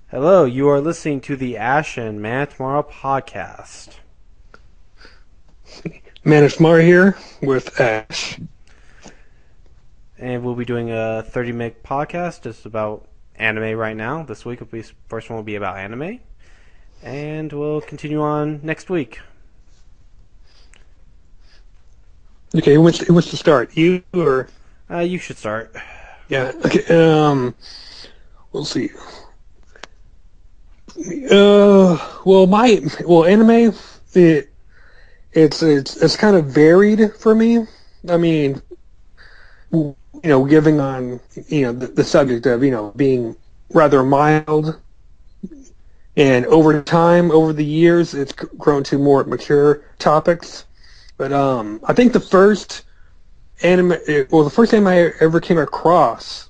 Hello, you are listening to the Ash and Manoftomorrow podcast. Manoftomorrow here with Ash. And we'll be doing a 30-minute podcast just about anime right now. This week, first one will be about anime. And we'll continue on next week. Okay, who wants to start? You or You should start. yeah? Okay. We'll see. Anime it's kind of varied for me. I mean, giving on the subject of being rather mild, and over time, over the years, it's grown to more mature topics. But I think the first anime I ever came across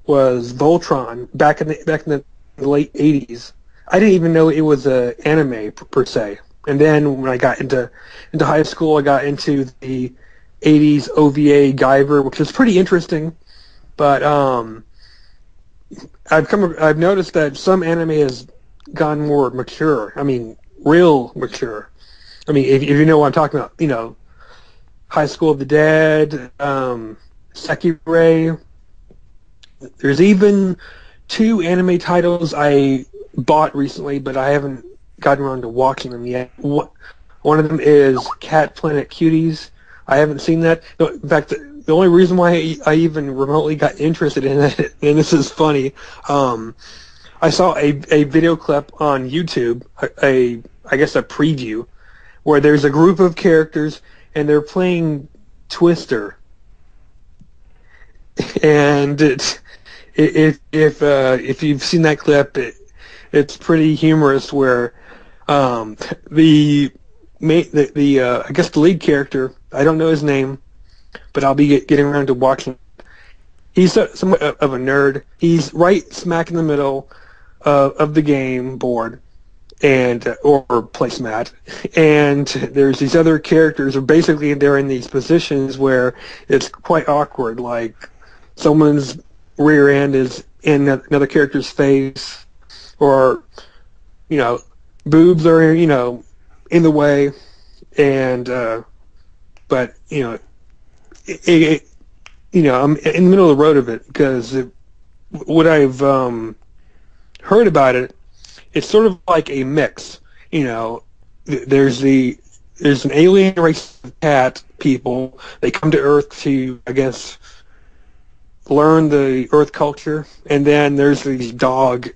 was Voltron back in the late '80s. I didn't even know it was a anime per se. And then when I got into high school, I got into the '80s OVA Guyver, which was pretty interesting. But I've noticed that some anime has gone more mature. I mean, real mature. I mean, if you know what I'm talking about, High School of the Dead, Sekirei. There's even two anime titles I bought recently, but I haven't gotten around to watching them yet. One of them is Cat Planet Cuties. I haven't seen that. No, in fact, the only reason why I even remotely got interested in it, and this is funny, I saw a video clip on YouTube, I guess a preview, where there's a group of characters and they're playing Twister, and if you've seen that clip, it's pretty humorous. Where I guess the lead character, I don't know his name, but I'll be getting around to watching. He's somewhat of a nerd. He's right smack in the middle of the game board and or placemat, and there's these other characters who basically they're in these positions where it's quite awkward, like someone's rear end is in another character's face, or boobs are in the way, and but I'm in the middle of the road of it because what I've heard about it, it's sort of like a mix. There's an alien race of cat people. They come to Earth to, I guess, learn the Earth culture, and then there's the dog,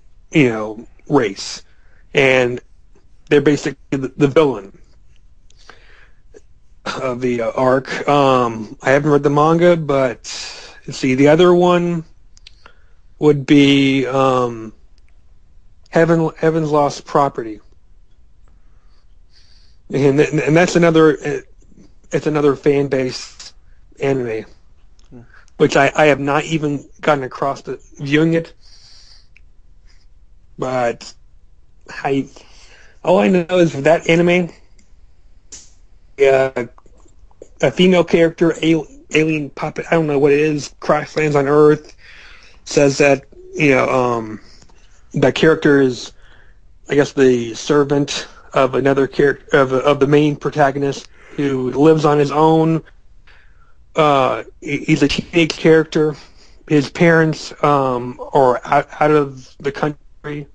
race, and they're basically the villain of the arc. I haven't read the manga, but let's see, the other one would be Heaven's Lost Property, and that's another fan based anime, which I have not even gotten across to viewing it, but all I know is for that anime, a female character, alien puppet, I don't know what it is, crash lands on Earth, says that that character is, I guess, the servant of another character of the main protagonist who lives on his own. He's a teenage character. His parents are out of the country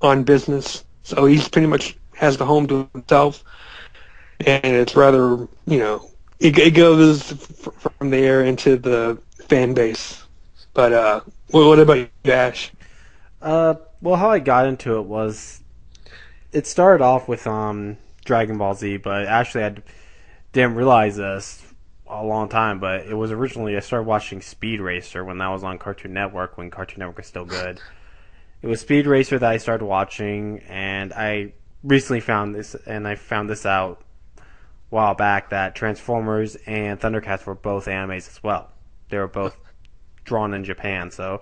on business, so he's pretty much has the home to himself, and it's rather it goes from there into the fan base. But what about you, Ash? Well, how I got into it was it started off with Dragon Ball Z, but actually didn't realize this a long time. But it was originally I started watching Speed Racer when that was on Cartoon Network, when Cartoon Network was still good. It was Speed Racer that I started watching, and I recently found this, and I found this out a while back, that Transformers and Thundercats were both animes as well. They were both drawn in Japan, so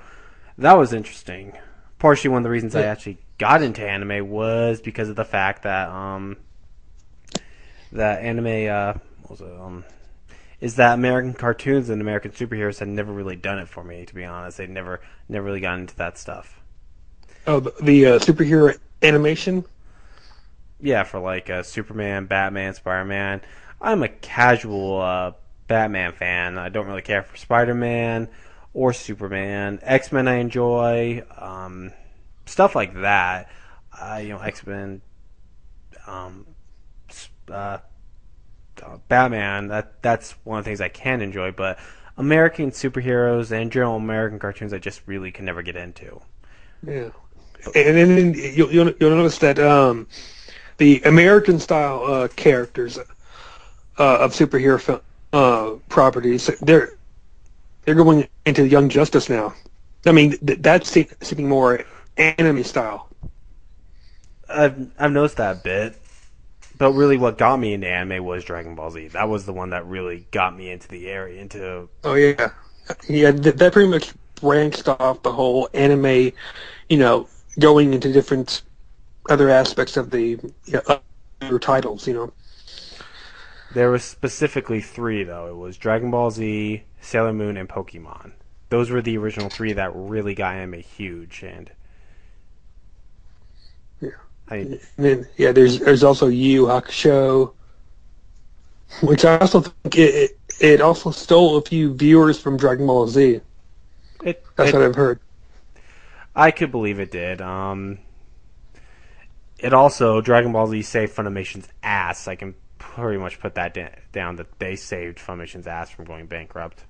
that was interesting. Partially one of the reasons I actually got into anime was because of the fact that that anime what was it, is that American cartoons and American superheroes had never really done it for me, to be honest. They never really got into that stuff. Oh, the superhero animation. Yeah, for like Superman, Batman, Spider-Man. I'm a casual Batman fan. I don't really care for Spider-Man or Superman. X-Men I enjoy. Stuff like that. X-Men, um, uh, Batman. That's one of the things I can enjoy. But American superheroes and general American cartoons, I just really can never get into. Yeah, and then you'll notice that the American style characters of superhero properties, they're going into Young Justice now. I mean, that's seeming more anime style. I've noticed that a bit. But really, what got me into anime was Dragon Ball Z. That was the one that really got me into the area. Into Oh yeah, yeah. That pretty much branched off the whole anime, going into different other aspects of the other titles. there was specifically three though. It was Dragon Ball Z, Sailor Moon, and Pokemon. Those were the original three that really got anime huge. And Yeah. I And then there's also Yu Yu Hakusho, which I also think it also stole a few viewers from Dragon Ball Z. it That's what it I've heard. I could believe it did. It also Dragon Ball Z saved Funimation's ass. I can pretty much put that down that they saved Funimation's ass from going bankrupt.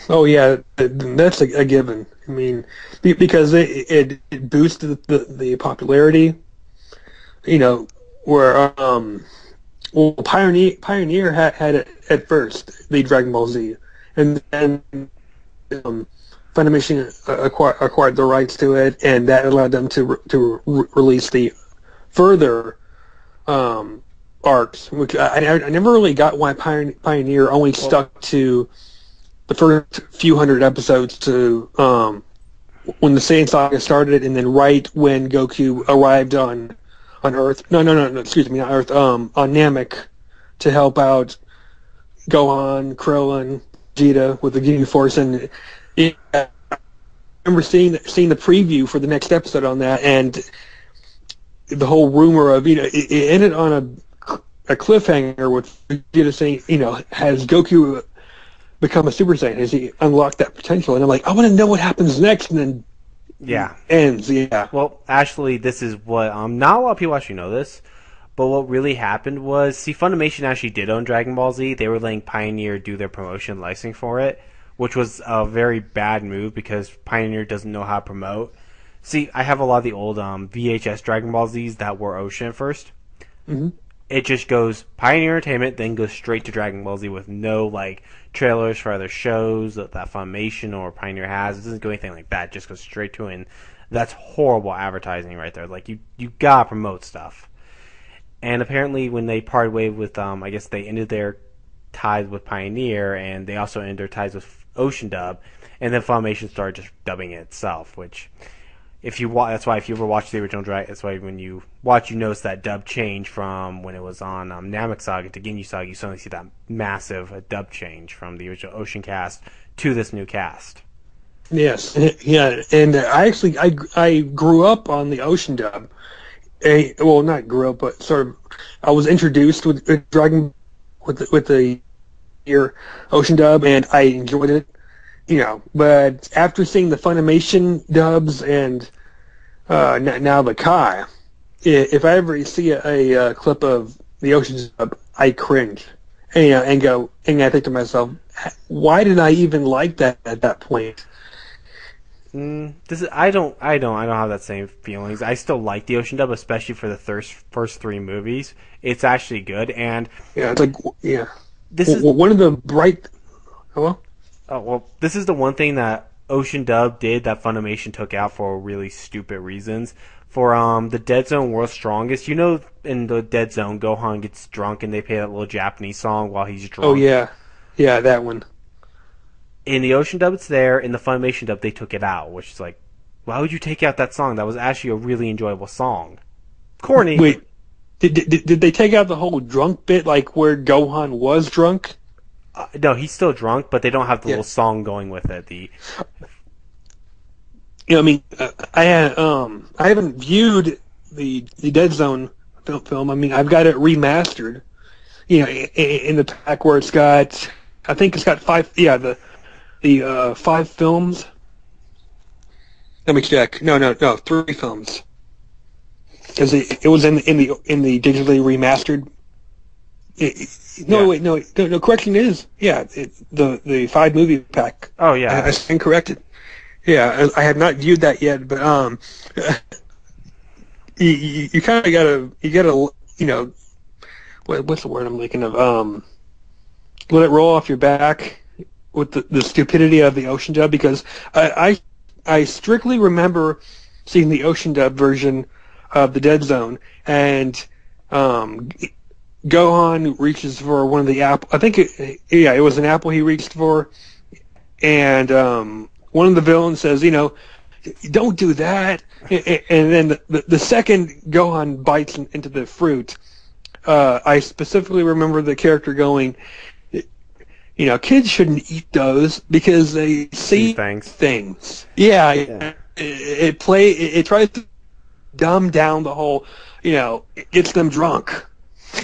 Oh yeah, that's a given. I mean, because it boosted the popularity. Where well, Pioneer had it at first, the Dragon Ball Z, and then Funimation acquired the rights to it, and that allowed them to release the further arcs, which I never really got why Pioneer only stuck to the first few hundred episodes to when the Saiyan Saga started, and then right when Goku arrived on Earth. No, excuse me, not Earth. On Namek to help out Gohan, Krillin, Vegeta with the Ginyu Force, and I remember seeing the preview for the next episode on that, and the whole rumor of it ended on a cliffhanger with Vegeta saying, has Goku become a Super Saiyan? Has he unlocked that potential? And I'm like, I want to know what happens next, and then Yeah. ends. Yeah. Well, actually, this is what not a lot of people actually know this, but what really happened was, see, Funimation actually did own Dragon Ball Z. They were letting Pioneer do their promotion licensing for it, which was a very bad move because Pioneer doesn't know how to promote. See, I have a lot of the old VHS Dragon Ball Zs that were Ocean at first. Hmm. It just goes Pioneer Entertainment, then goes straight to Dragon Ball Z with no like trailers for other shows that Funimation or Pioneer has. It doesn't go anything like that. It just goes straight to it. And that's horrible advertising right there. Like you gotta promote stuff. And apparently, when they parted way with, I guess they ended their ties with Pioneer, and they also ended their ties with Ocean Dub, and then Funimation started just dubbing it itself, which if you that's why if you ever watch the original Dragon, that's why when you watch, you notice that dub change from when it was on Namek Saga to Ginyu Saga. You suddenly see that massive dub change from the original Ocean cast to this new cast. Yes. Yeah. And I grew up on the Ocean dub. Well, not grew up, but sort of. I was introduced with Dragon with the year Ocean dub, and I enjoyed it. But after seeing the Funimation dubs and now the Kai, if I ever see a clip of the Ocean dub, I cringe, and go, and I think to myself, why did I even like that at that point? I don't have that same feelings. I still like the Ocean dub, especially for the first three movies. It's actually good, and Yeah, it's like this is one of the bright. Hello. oh well, this is the one thing that Ocean dub did that Funimation took out for really stupid reasons. For the Dead Zone World's Strongest, in the Dead Zone, Gohan gets drunk and they play that little Japanese song while he's drunk. Oh yeah, that one. In the Ocean dub, it's there. In the Funimation dub, they took it out, which is like, why would you take out that song? That was actually a really enjoyable song. Corny. Wait, did they take out the whole drunk bit, like where Gohan was drunk? No, he's still drunk, but they don't have the Yeah. little song going with it. I mean, I haven't viewed the Dead Zone film. I mean, I've got it remastered. In the pack where it's got, I think it's got five. Yeah, the 5 films. Let me check. No, 3 films. Because it was in the digitally remastered. No, Yeah. wait, no. Correction is the 5 movie pack. Oh I yeah. stand corrected. Yeah, I have not viewed that yet, but you kind of gotta what's the word I'm thinking of let it roll off your back with the stupidity of the Ocean dub, because I strictly remember seeing the Ocean dub version of the Dead Zone, and Gohan reaches for one of the apple. I think it was an apple he reached for, and one of the villains says, don't do that. And then the second Gohan bites into the fruit, I specifically remember the character going, kids shouldn't eat those because they See see things. things. Yeah, Yeah. it tries to dumb down the whole, it gets them drunk.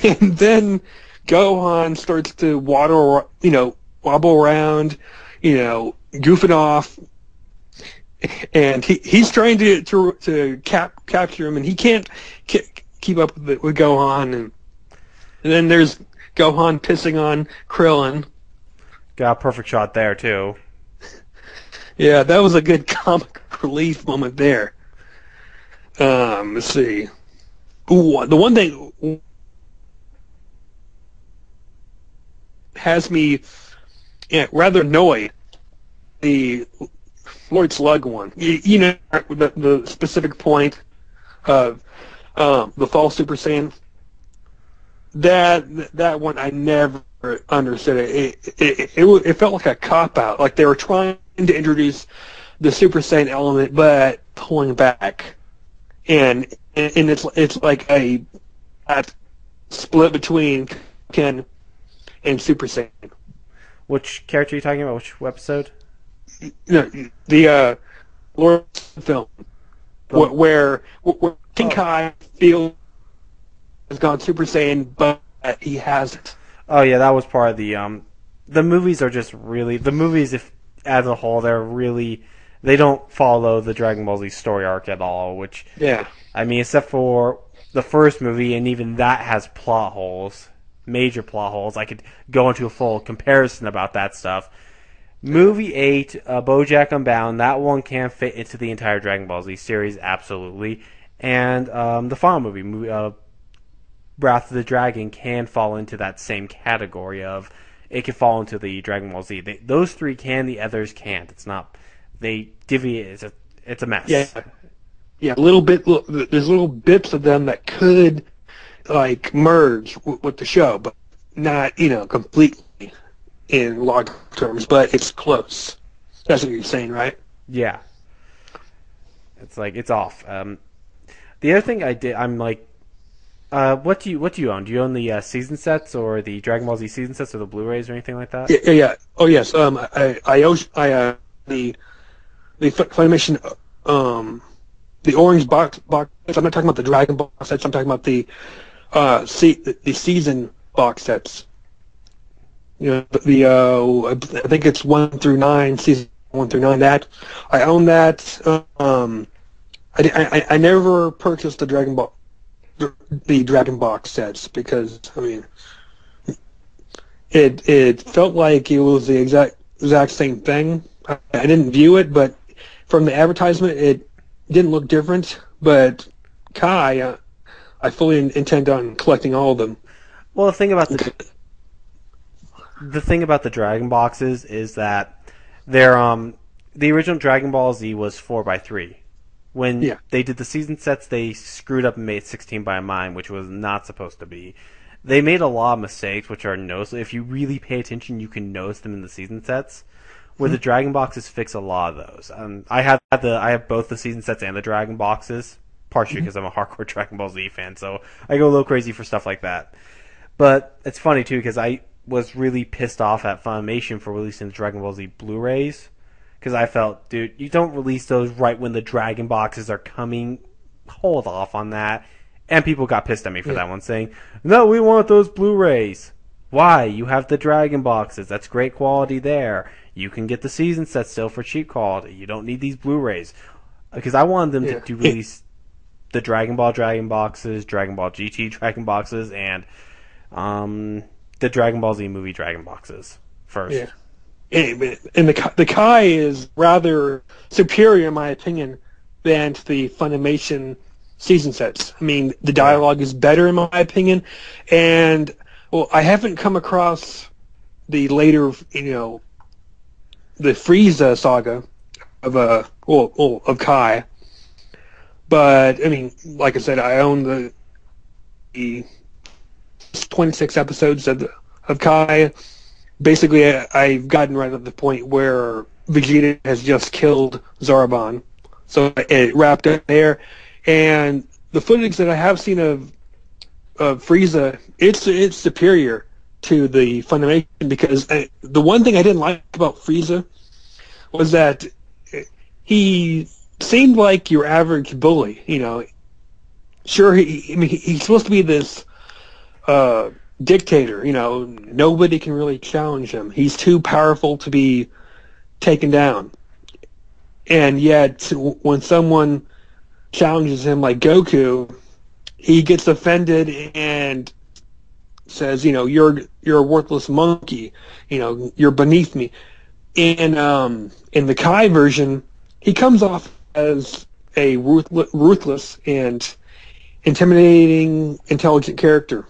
And then Gohan starts to wobble around, goofing off, and he's trying to capture him, and he can't keep up with Gohan, and then there's Gohan pissing on Krillin. Got a perfect shot there too. Yeah, that was a good comic relief moment there. Let's see. Ooh, the one thing has me rather annoyed, the Lord Slug one. The specific point of the fall Super Saiyan. That one I never understood it felt like a cop out, like they were trying to introduce the Super Saiyan element but pulling back, and it's like a split between Ken and Super Saiyan. Which character are you talking about? Which episode? The Lord film where King Kai feels has gone Super Saiyan, but he hasn't. Oh yeah, that was part of the movies are just really the movies if as a whole they don't follow the Dragon Ball Z story arc at all, which Yeah. I mean except for the first movie, and even that has plot holes, major plot holes. I could go into a full comparison about that stuff. Movie 8, BoJack Unbound, that one can fit into the entire Dragon Ball Z series, absolutely. And the final movie, Wrath of the Dragon, can fall into that same category of it can fall into the Dragon Ball Z. Those 3 can, the others can't. It's not. They deviate. It's a mess. Yeah. Yeah, there's little bits of them that could merge with the show, but not completely in log terms. But it's close. That's what you're saying, right? Yeah. It's like it's off. The other thing I'm like, what do you own? Do you own the season sets or the Dragon Ball Z season sets or the Blu-rays or anything like that? Yeah. Oh yes. The Funimation the orange box. I'm not talking about the Dragon Ball sets. I'm talking about the season box sets. I think it's 1 through 9, season 1 through 9. That I own that. I never purchased the Dragon box sets because I mean it felt like it was the exact same thing. I didn't view it, but from the advertisement it didn't look different. But Kai, I fully intend on collecting all of them. Well, the thing about the Dragon boxes is that they're the original Dragon Ball Z was 4x3. When they did the season sets, they screwed up and made 16 by 9, which was not supposed to be. They made a lot of mistakes, which are noticeable. If you really pay attention, you can notice them in the season sets. Where the Dragon boxes fix a lot of those. I have both the season sets and the Dragon boxes, partially because I'm a hardcore Dragon Ball Z fan, so I go a little crazy for stuff like that. But it's funny too because I was really pissed off at Funimation for releasing the Dragon Ball Z Blu-rays because I felt, dude, you don't release those right when the Dragon boxes are coming. Hold off on that. And people got pissed at me for that one, saying, no, we want those Blu-rays. Why? You have the Dragon boxes. That's great quality there. You can get the season set still for cheap quality. You don't need these Blu-rays. Because I wanted them to release the Dragon Ball Dragon boxes, Dragon Ball GT Dragon boxes, and the Dragon Ball Z movie Dragon boxes first. Yeah. And the Kai is rather superior, in my opinion, than to the Funimation season sets. I mean, the dialogue is better, in my opinion, and well, I haven't come across the later, the Frieza saga of Kai, but I mean, like I said, I own the 26 episodes of Kai. Basically, I've gotten right at the point where Vegeta has just killed Zarbon, so it wrapped up there. And the footage that I have seen of Frieza, it's superior to the Funimation, because the one thing I didn't like about Frieza was that he seemed like your average bully. Sure, he's supposed to be this dictator. Nobody can really challenge him. He's too powerful to be taken down. And yet, when someone challenges him like Goku, he gets offended and says, you're a worthless monkey. You're beneath me. In the Kai version, he comes off as a ruthless and intimidating, intelligent character.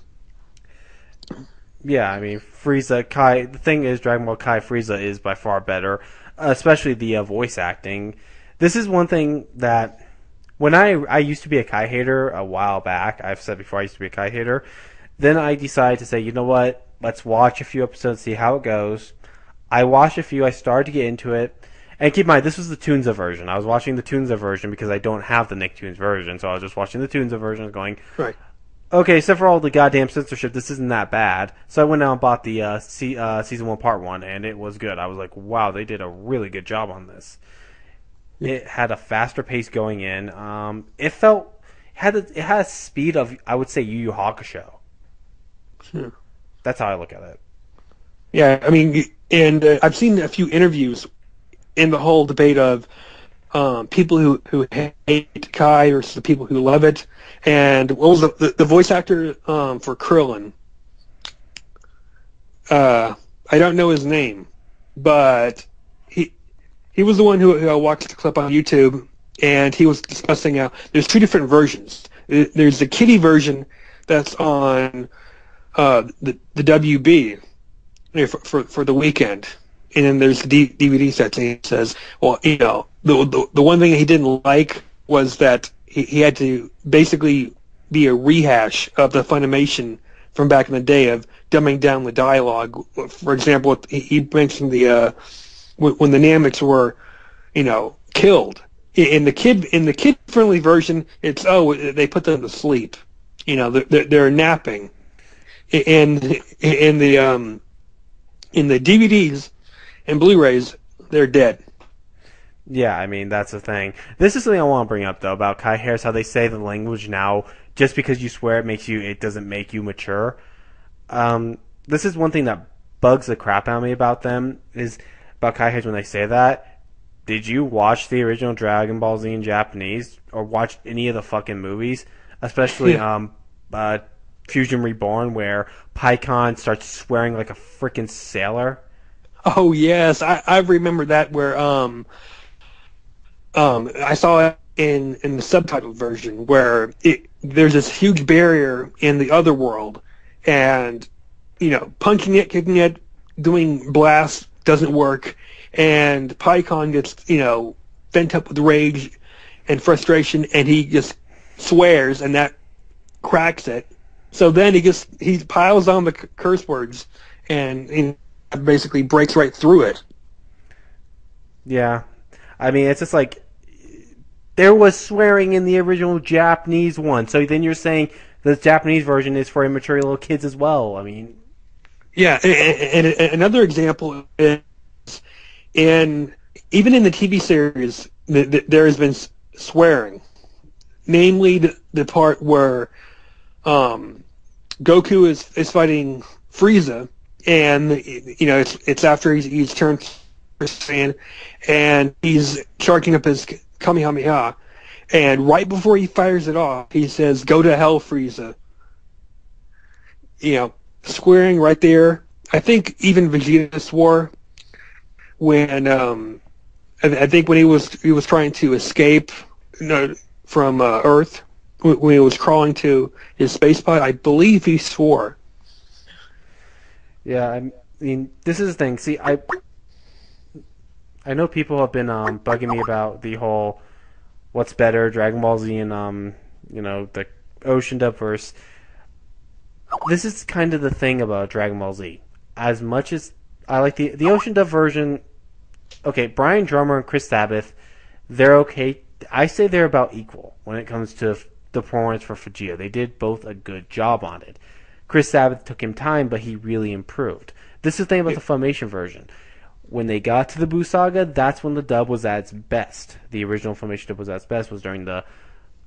Yeah, I mean, Frieza, Kai, the thing is, Dragon Ball Kai Frieza is by far better, especially the voice acting. This is one thing that, when I used to be a Kai hater a while back, I've said before I used to be a Kai hater, then I decided to say, you know what, let's watch a few episodes, see how it goes. I watched a few, I started to get into it, and keep in mind, this was the Toonza version. I was watching the Toonza version because I don't have the Nicktoons version, so I was just watching the Toonza version going, right. Okay, except for all the goddamn censorship, this isn't that bad. So I went out and bought the Season 1 Part 1, and it was good. I was like, wow, they did a really good job on this. It had a faster pace going in. It had a speed of, I would say, Yu Yu Hakusho. That's how I look at it. Yeah, I mean, and I've seen a few interviews in the whole debate of people who hate Kai versus the people who love it. And what was the voice actor for Krillin? I don't know his name, but he was the one who I watched the clip on YouTube, and he was discussing how there's two different versions. There's the kiddie version that's on the WB for the weekend, and then there's the DVD set. And he says, well, the one thing he didn't like was that he had to basically be a rehash of the Funimation from back in the day of dumbing down the dialogue. For example, he mentioned when the Nameks were, killed. In the kid friendly version, it's they put them to sleep. They're napping. In the DVDs and Blu-rays, they're dead. Yeah, I mean, that's the thing. This is something I want to bring up, though, about Kai Harris, how they say the language now, just because you swear it doesn't make you mature. This is one thing that bugs the crap out of me about them, is about Kai Harris when they say that. Did you watch the original Dragon Ball Z in Japanese, or watch any of the fucking movies? Especially Fusion Reborn, where Pikkon starts swearing like a freaking sailor. Oh, yes. I remember that, where I saw it in the subtitled version, where there's this huge barrier in the other world, and punching it, kicking it, doing blasts doesn't work, and Pikkon gets bent up with rage and frustration, and he just swears, and that cracks it. So then he piles on the curse words, and basically breaks right through it. Yeah, I mean, it's just like, there was swearing in the original Japanese one, so then you're saying the Japanese version is for immature little kids as well. I mean, yeah, and another example is in even in the TV series, there has been swearing. Namely, the part where Goku is fighting Frieza, and it's after he's turned Super Saiyan, and he's charging up his Kamehameha, and right before he fires it off, he says, "Go to hell, Frieza." Swearing right there. I think even Vegeta swore when I think when he was trying to escape from Earth, when he was crawling to his space pod. I believe he swore. Yeah, I mean, this is the thing. See, I know people have been bugging me about the whole what's better, Dragon Ball Z and the Ocean Dub verse. This is kind of the thing about Dragon Ball Z. As much as I like the Ocean Dub version, okay, Brian Drummer and Chris Sabath, they're okay. I say they're about equal when it comes to the performance for Vegeta. They did both a good job on it. Chris Sabath took him time, but he really improved. This is the thing about the Funimation version. When they got to the Buu Saga, that's when the dub was at its best. The original Funimation dub was at its best was during the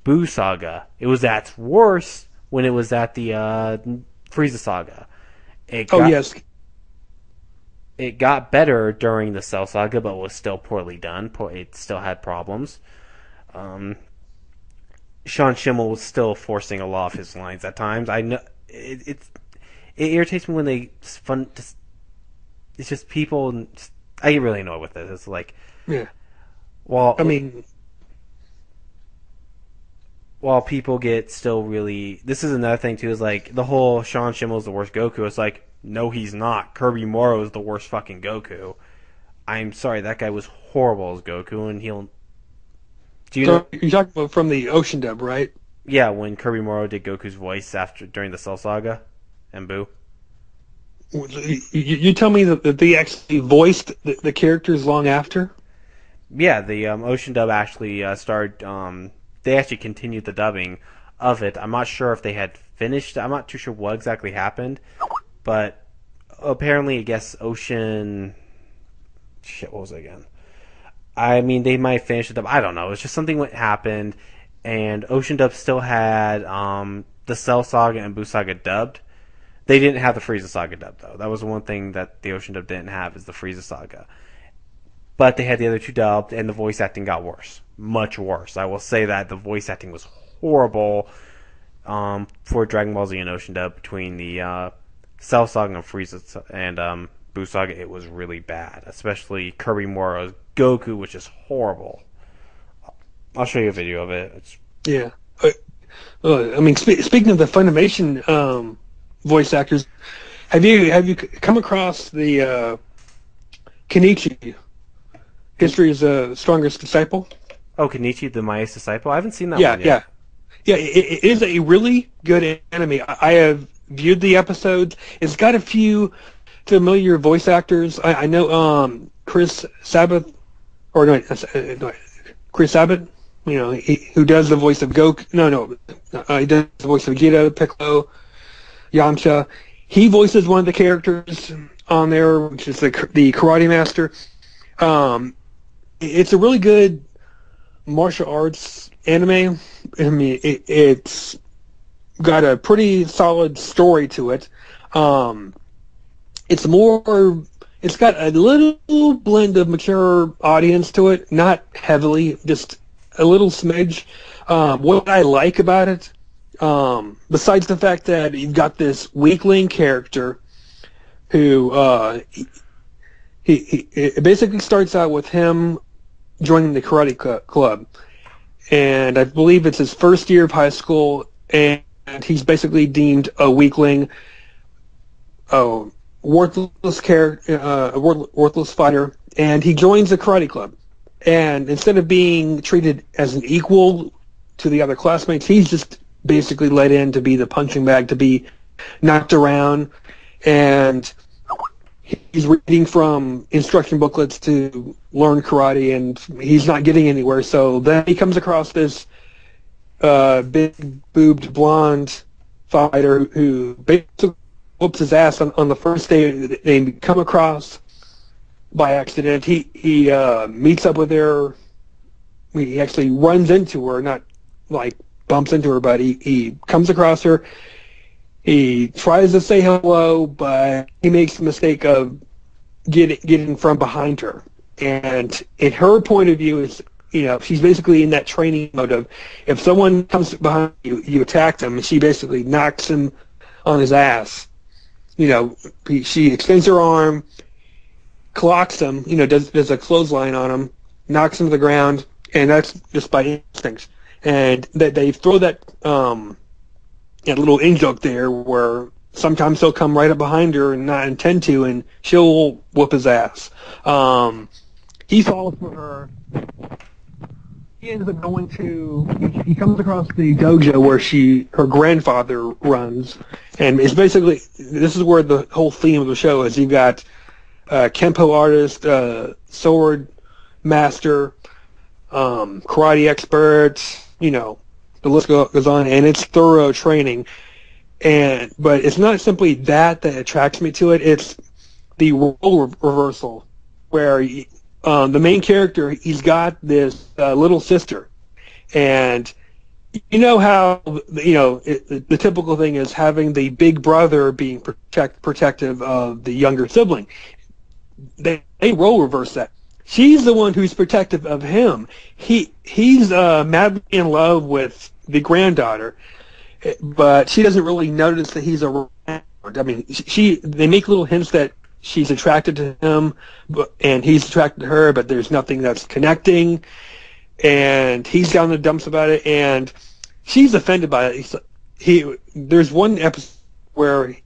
Buu Saga. It was at its worst when it was at the Frieza Saga. Yes. It got better during the Cell Saga, but was still poorly done. It still had problems. Sean Schimmel was still forcing a lot of his lines at times. I know it irritates me when it's just people. I get really annoyed with it. It's like, yeah. Well, I mean, while people get still really, this is another thing too. Is like the whole Sean Schimmel's the worst Goku. It's like, no, he's not. Kirby Morrow is the worst fucking Goku. I'm sorry, that guy was horrible as Goku, and he'll. Do you know? You're talking about from the Ocean Dub, right? Yeah, when Kirby Morrow did Goku's voice during the Cell Saga and Buu. You tell me that they actually voiced the characters long after? Yeah, the Ocean Dub actually started. They actually continued the dubbing of it. I'm not sure if they had finished. I'm not too sure what exactly happened, but apparently, I guess Ocean. Shit, what was it again? I mean, they might finish the dub. I don't know. It's just something that happened, and Ocean Dub still had the Cell Saga and Buu Saga dubbed. They didn't have the Frieza Saga dub, though. That was one thing that the Ocean Dub didn't have, is the Frieza Saga. But they had the other two dubbed, and the voice acting got worse. Much worse. I will say that the voice acting was horrible for Dragon Ball Z and Ocean Dub between the Cell Saga and Frieza and Buu Saga. It was really bad, especially Kirby Morrow's Goku, which is horrible. I'll show you a video of it. Yeah. I mean, speaking of the Funimation voice actors, have you come across the Kenichi, History's Strongest Disciple? Oh, Kenichi, the Mai's Disciple? I haven't seen that one yet. Yeah, it is a really good anime. I have viewed the episodes. It's got a few familiar voice actors. I know Chris Sabath, or no, Chris Sabath, who does the voice of Goku. He does the voice of Vegeta, Piccolo, Yamcha. He voices one of the characters on there, which is the Karate Master. It's a really good martial arts anime. I mean, it's got a pretty solid story to it. It's got a little blend of mature audience to it, not heavily, just a little smidge. What I like about it, besides the fact that you've got this weakling character who it basically starts out with him joining the karate club, and I believe it's his first year of high school, and he's basically deemed a weakling, a worthless worthless fighter, and he joins the karate club. And instead of being treated as an equal to the other classmates, he's just basically let in to be the punching bag, to be knocked around, and he's reading from instruction booklets to learn karate, and he's not getting anywhere. So then he comes across this big-boobed blonde fighter who basically whoops his ass on the first day they come across. by accident. He meets up with her. He actually runs into her, not like bumps into her, but he comes across her. He tries to say hello, but he makes the mistake of getting from behind her. And in her point of view, is she's basically in that training mode of if someone comes behind you, you attack them. And she basically knocks him on his ass. She extends her arm, clocks him. Does a clothesline on him, knocks him to the ground, and that's just by instinct. And that they throw that little in joke there where sometimes he'll come right up behind her and not intend to, and she'll whoop his ass. He falls for her. He ends up going to. He comes across the dojo where her grandfather runs, and it's basically this is where the whole theme of the show is. You've got kempo artist, sword master, karate expert. The list goes on, and it's thorough training. But it's not simply that attracts me to it. It's the role reversal, where the main character, he's got this little sister, and how the typical thing is having the big brother being protective of the younger sibling. They role reverse that. She's the one who's protective of him. He's madly in love with the granddaughter, but she doesn't really notice that he's around. I mean, they make little hints that she's attracted to him, and he's attracted to her, but there's nothing that's connecting. And he's down in the dumps about it, and she's offended by it. There's one episode where he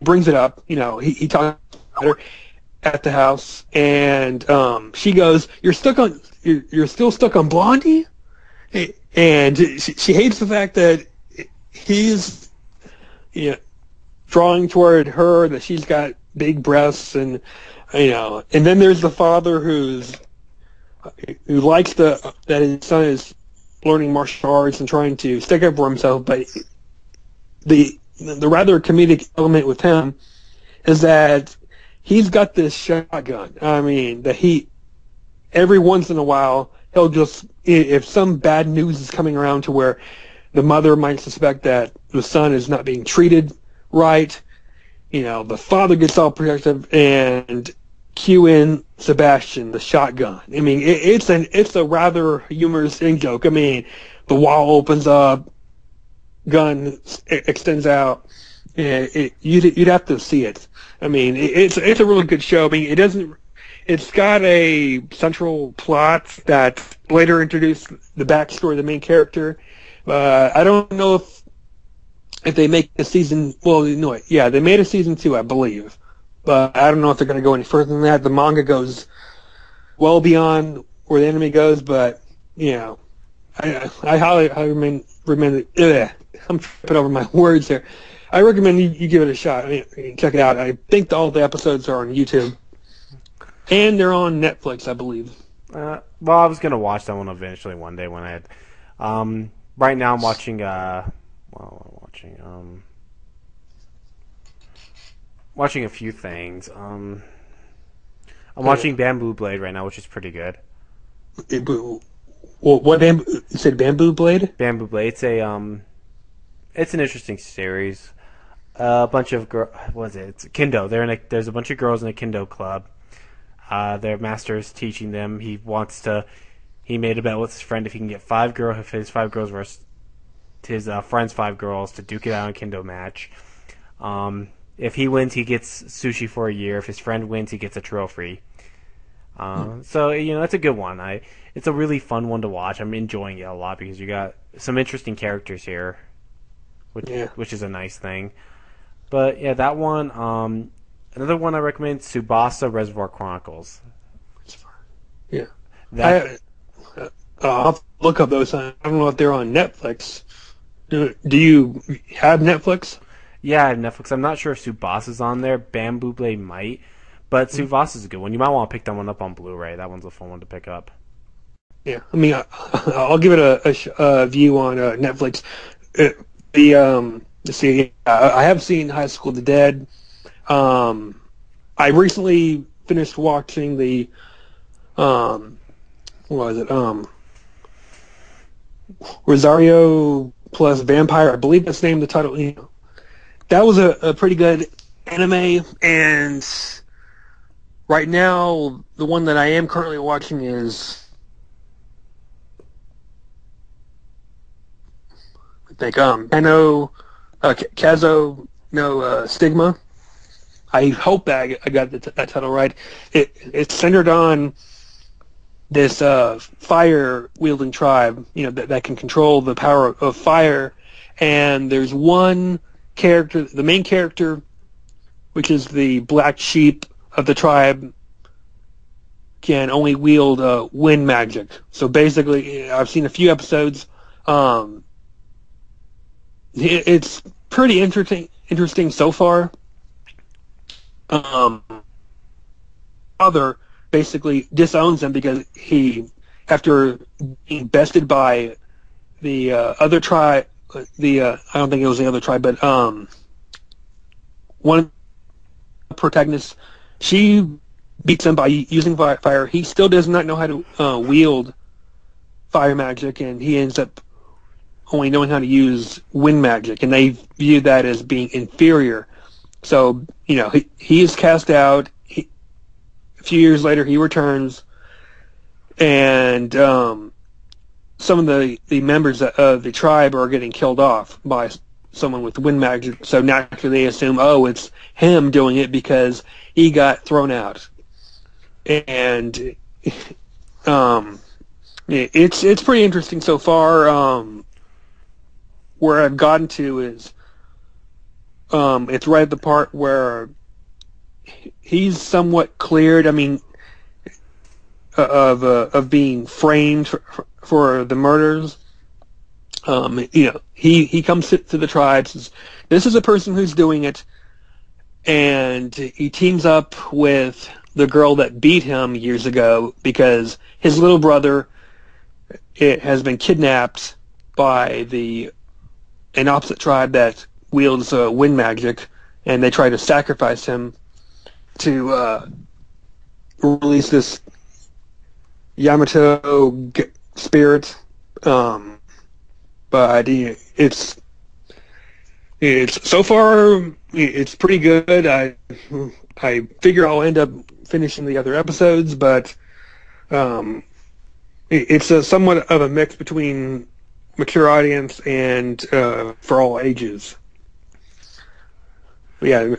brings it up. He talks about her at the house, and she goes, "You're still stuck on Blondie," and she hates the fact that he's drawing toward her, that she's got big breasts, and and then there's the father who likes that his son is learning martial arts and trying to stick up for himself, but the rather comedic element with him is that he's got this shotgun. I mean, that every once in a while, he'll just, if some bad news is coming around to where the mother might suspect that the son is not being treated right, the father gets all protective and cue in Sebastian, the shotgun. I mean, it's a rather humorous in-joke. I mean, the wall opens up, gun extends out. You'd have to see it. I mean, it's a really good show. I mean, it's got a central plot that later introduced the backstory of the main character. I don't know if they make a season. Well, they made a season 2, I believe, but I don't know if they're going to go any further than that. The manga goes well beyond where the anime goes, but I highly recommend it. I'm tripping over my words here. I recommend you give it a shot. I mean, check it out. I think all the episodes are on YouTube, and they're on Netflix, I believe. Well, I was gonna watch that one eventually one day when I had. Right now, I'm watching. Watching a few things. I'm watching Bamboo Blade right now, which is pretty good. What bamboo? You said Bamboo Blade? Bamboo Blade. It's an interesting series. A bunch of It's Kendo. There's a bunch of girls in a Kendo club. Their master is teaching them. He made a bet with his friend if he can get his 5 girls versus his friend's 5 girls to duke it out in a Kendo match. If he wins, he gets sushi for a year. If his friend wins, he gets a trophy. So it's a good one. It's a really fun one to watch. I'm enjoying it a lot because you got some interesting characters here, which is a nice thing. But yeah, that one. Another one I recommend: Tsubasa Reservoir Chronicles. Yeah, I'll look up those. I don't know if they're on Netflix. Do you have Netflix? Yeah, I have Netflix. I'm not sure if Tsubasa's on there. Bamboo Blade might, but Tsubasa's a good one. You might want to pick that one up on Blu-ray. That one's a fun one to pick up. Yeah, I mean, I'll give it a view on Netflix. Let's see. I have seen High School of the Dead. I recently finished watching the what was it? Rosario plus Vampire. I believe that's named the title. You know, that was a pretty good anime, and right now the one that I am currently watching is I think Kazo no Stigma. I hope that I got that title right. It's centered on this fire-wielding tribe, you know, that can control the power of fire. And there's one character, the main character, which is the black sheep of the tribe, can only wield wind magic. So basically, I've seen a few episodes. It's pretty interesting so far. Father basically disowns him because he, after being bested by the other tribe, I don't think it was the other tribe, but one of the protagonists, she beats him by using fire. He still does not know how to wield fire magic, and he ends up only knowing how to use wind magic, and they view that as being inferior. So, you know, he is cast out. A few years later, he returns, and some of the members of the tribe are getting killed off by someone with wind magic. So naturally, they assume, oh, it's him doing it because he got thrown out. And it's pretty interesting so far. Where I've gotten to is it's right at the part where he's somewhat cleared. I mean, of being framed for the murders. You know, he comes to the tribe, says, "This is a person who's doing it," and he teams up with the girl that beat him years ago because his little brother has been kidnapped by an opposite tribe that wields wind magic, and they try to sacrifice him to release this Yamato spirit. But it's so far it's pretty good. I figure I'll end up finishing the other episodes, but it's a somewhat of a mix between mature audience and for all ages. Yeah.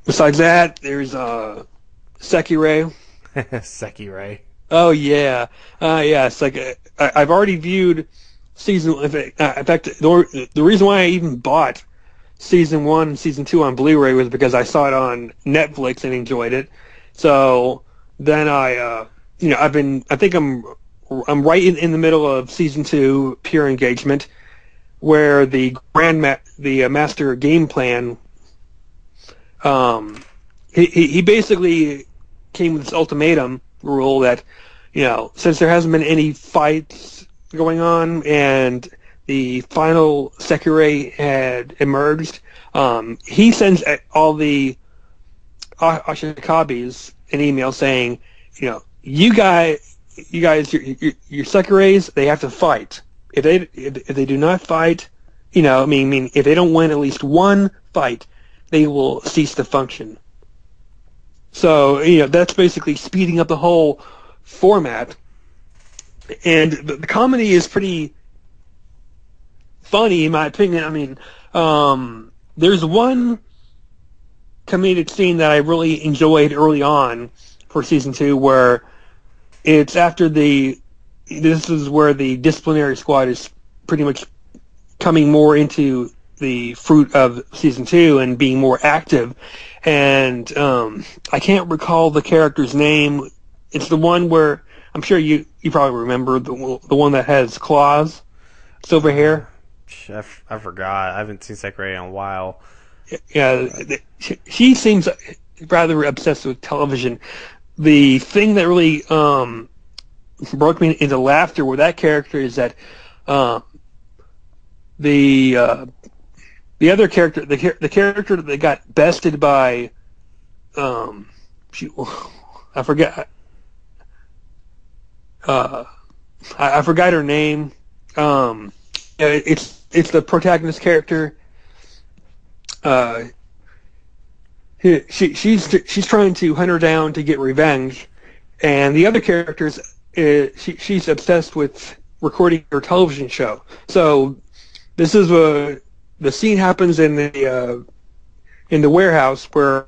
Besides that, there's Sekirei. Sekirei. Oh yeah, yeah. It's like I've already viewed season. In fact, the reason why I even bought season 1 and season 2 on Blu-ray was because I saw it on Netflix and enjoyed it. So then I think I'm right in the middle of season 2, Pure Engagement, where the master game plan. He basically came with this ultimatum rule that, you know, since there hasn't been any fights going on and the final Sekirei had emerged, he sends all the Ashikabis an email saying, you know, you guys, your Sekireis, they have to fight. If they do not fight, you know, I mean, if they don't win at least one fight, they will cease to function. So, you know, that's basically speeding up the whole format. And the comedy is pretty funny, in my opinion. I mean, there's one comedic scene that I really enjoyed early on for season 2 where it's after this is where the disciplinary squad is pretty much coming more into the fruit of season 2 and being more active. And I can't recall the character's name. It's the one where I'm sure you probably remember the one that has claws, silver hair. I forgot. I haven't seen Sekirei in a while. Yeah, she seems rather obsessed with television. The thing that really broke me into laughter with that character is that the other character, the character that got bested by she, I forget. I forgot her name. Yeah, it's the protagonist character. Uh, she's trying to hunt her down to get revenge, and the other characters, she's obsessed with recording her television show. So this is the scene happens in the warehouse where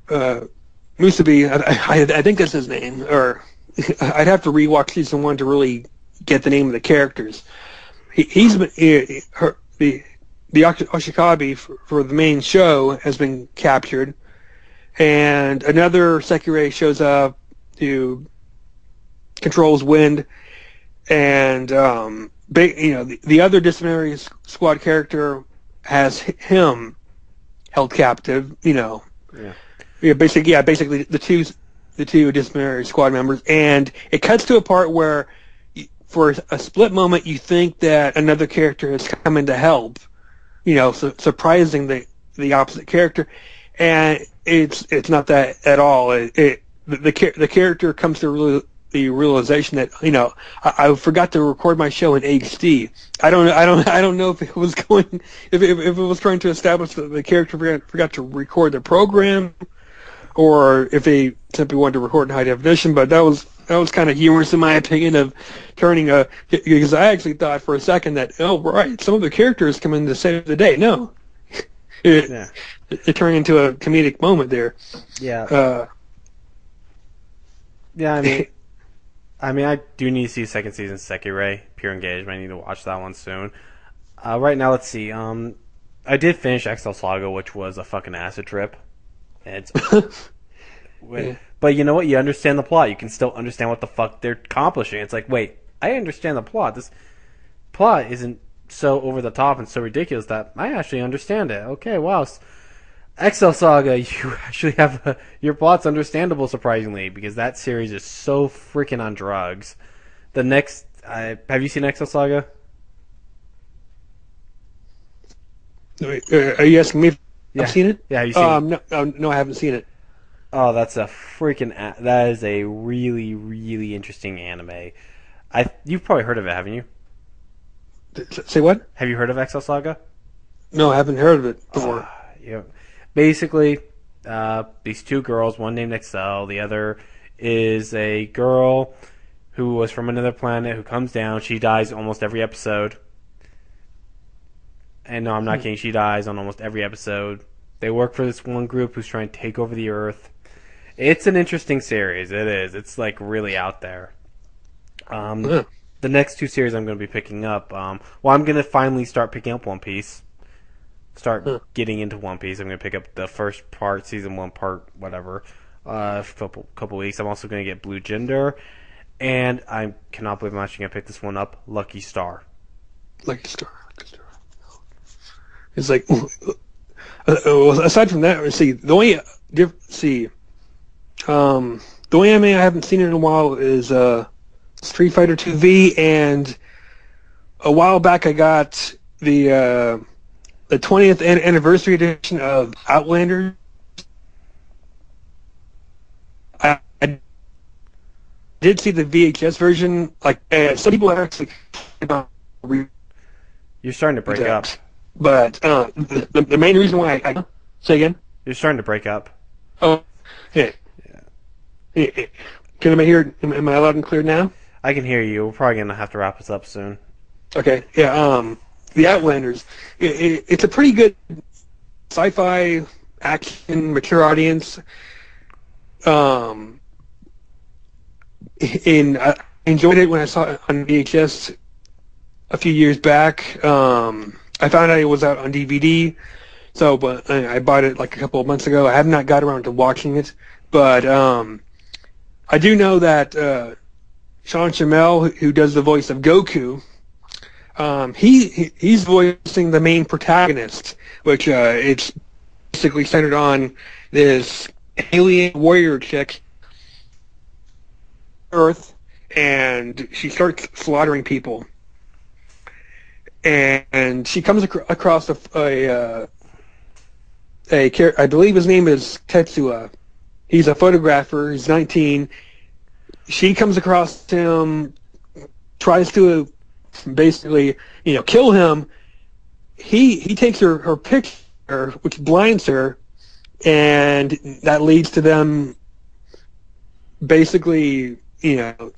Musabi, I think that's his name, or I'd have to rewatch season 1 to really get the name of the characters. He's been the Oshikabi for the main show has been captured, and another Sekirei shows up who controls wind, and the other disciplinary squad character has him held captive. Basically the two disciplinary squad members, and it cuts to a part where, for a split moment, you think that another character has come in to help, surprising the opposite character, and it's not that at all. The character comes to the realization that I forgot to record my show in HD. I don't know if it was if it was trying to establish that the character forgot to record the program, or if they simply wanted to record in high definition. But that was kind of humorous in my opinion, of turning because I actually thought for a second that, oh right, some of the characters come in to save the day. No, it turned into a comedic moment there. Yeah. Yeah, I mean, I do need to see second season Sekirei, Pure Engagement. I need to watch that one soon. Right now, let's see. I did finish XL Saga, which was a fucking acid trip. It's, but you know what? You understand the plot. You can still understand what the fuck they're accomplishing. It's like, wait, I understand the plot. This plot isn't so over the top and so ridiculous that I actually understand it. Okay, wow. XL Saga, you actually have your plot's understandable, surprisingly, because that series is so freaking on drugs. The next, have you seen XL Saga? Are you asking me if I've seen it? Yeah, have you seen it? No, I haven't seen it. Oh, that is a really, really interesting anime. You've probably heard of it, haven't you? Say what? Have you heard of XL Saga? No, I haven't heard of it before. Yeah. Basically, these two girls, one named Excel, the other is a girl who was from another planet who comes down. She dies almost every episode. And no, I'm not kidding. She dies on almost every episode. They work for this one group who's trying to take over the Earth. It's an interesting series. It is. It's like really out there. The next two series I'm going to be picking up. I'm going to finally start picking up One Piece. Getting into One Piece. I'm going to pick up the first part, season 1 part, whatever, a couple weeks. I'm also going to get Blue Gender, and I cannot believe I'm actually going to pick this one up, Lucky Star. Lucky Star. It's like, aside from that, the only anime I haven't seen in a while is Street Fighter 2V, and a while back I got the 20th anniversary edition of Outlander. I did see the VHS version. Like some people actually. You're starting to break up. But the main reason why I say again. You're starting to break up. Oh, yeah. Can I hear? Am I loud and clear now? I can hear you. We're probably gonna have to wrap this up soon. Okay. Yeah. The Outlanders. It's a pretty good sci-fi action, mature audience. I enjoyed it when I saw it on VHS a few years back. I found out it was out on DVD, but I bought it like a couple of months ago. I have not got around to watching it, but I do know that Sean Shamel, who does the voice of Goku, he's voicing the main protagonist, which it's basically centered on this alien warrior chick, Earth, and she starts slaughtering people. And she comes across a I believe his name is Tetsuya, He's a photographer. He's 19. She comes across him, tries to basically, kill him. He takes her picture, which blinds her, and that leads to them basically,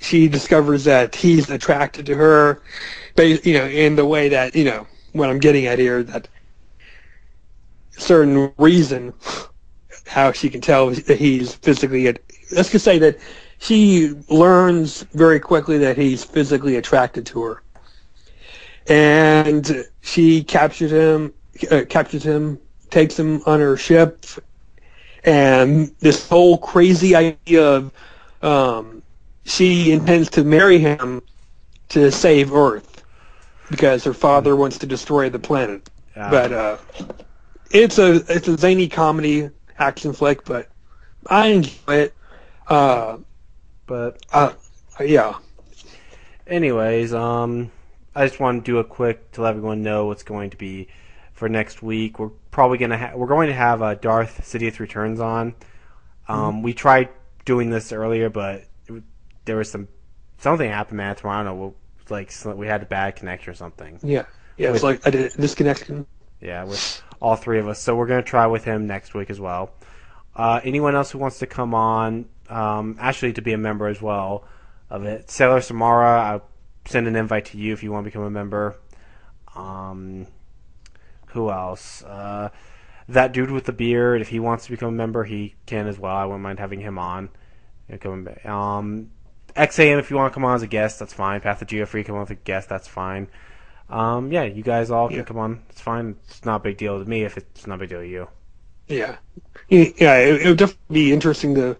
she discovers that he's attracted to her, in the way that, what I'm getting at here, that certain reason how she can tell that he's physically, let's just say that she learns very quickly that he's physically attracted to her. And she captures him, takes him on her ship, and this whole crazy idea of she intends to marry him to save Earth because her father wants to destroy the planet. But it's a zany comedy action flick, but I enjoy it. Yeah. Anyways, I just want to do a quick to let everyone know what's going to be for next week. We're probably going to have Darth Sidious Returns on. We tried doing this earlier, but there was something happened, man. Tomorrow, I don't know. We had a bad connection or something. Yeah. It's like I did a disconnection. Yeah, with all three of us. So we're going to try with him next week as well. Anyone else who wants to come on, actually to be a member as well of it. Sailor Samara, I'll send an invite to you if you want to become a member. Who else? That dude with the beard, if he wants to become a member, he can as well. I wouldn't mind having him on. XAM, if you want to come on as a guest, that's fine. Pathogeo, if you come on as a guest, that's fine. You guys all can come on. It's fine. It's not a big deal to me if it's not a big deal to you. Yeah. It would definitely be interesting to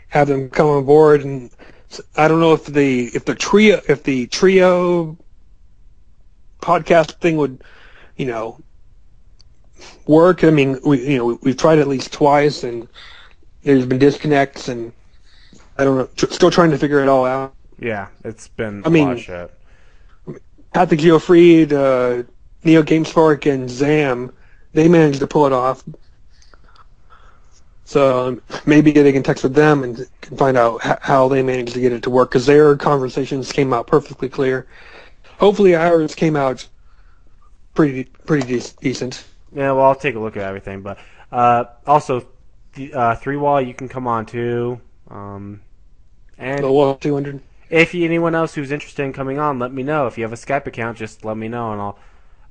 have them come on board, and I don't know if the trio podcast thing would, work. I mean, we've tried at least twice, and there's been disconnects, and I don't know. Still trying to figure it all out. Yeah, it's been a lot of shit. Patrick Geofried, Neo GameSpark, and Zam, they managed to pull it off. So maybe they can text with them and can find out how they managed to get it to work, because their conversations came out perfectly clear. Hopefully ours came out pretty decent. Yeah, well, I'll take a look at everything. But also, the 3 Wall, you can come on too. And the Wall 200. If anyone else who's interested in coming on, let me know. If you have a Skype account, just let me know,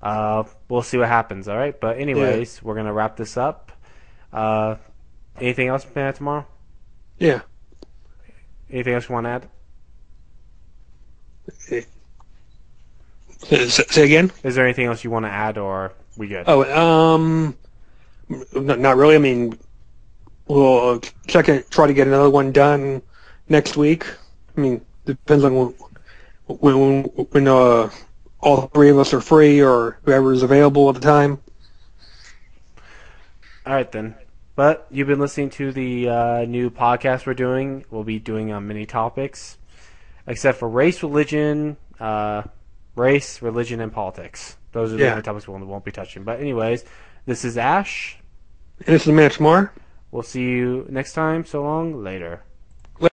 and we'll see what happens. All right. But anyways, we're gonna wrap this up. Anything else, man, tomorrow? Yeah. Anything else you want to add? Say again? Is there anything else you want to add, or we good? Not really. I mean, we'll try to get another one done next week. I mean, depends on when all three of us are free, or whoever is available at the time. All right, then. But you've been listening to the new podcast we're doing. We'll be doing mini topics, except for race, religion, and politics. Those are the only topics we won't be touching. But anyways, this is Ash. And this is Manoftomorrow. We'll see you next time. So long. Later.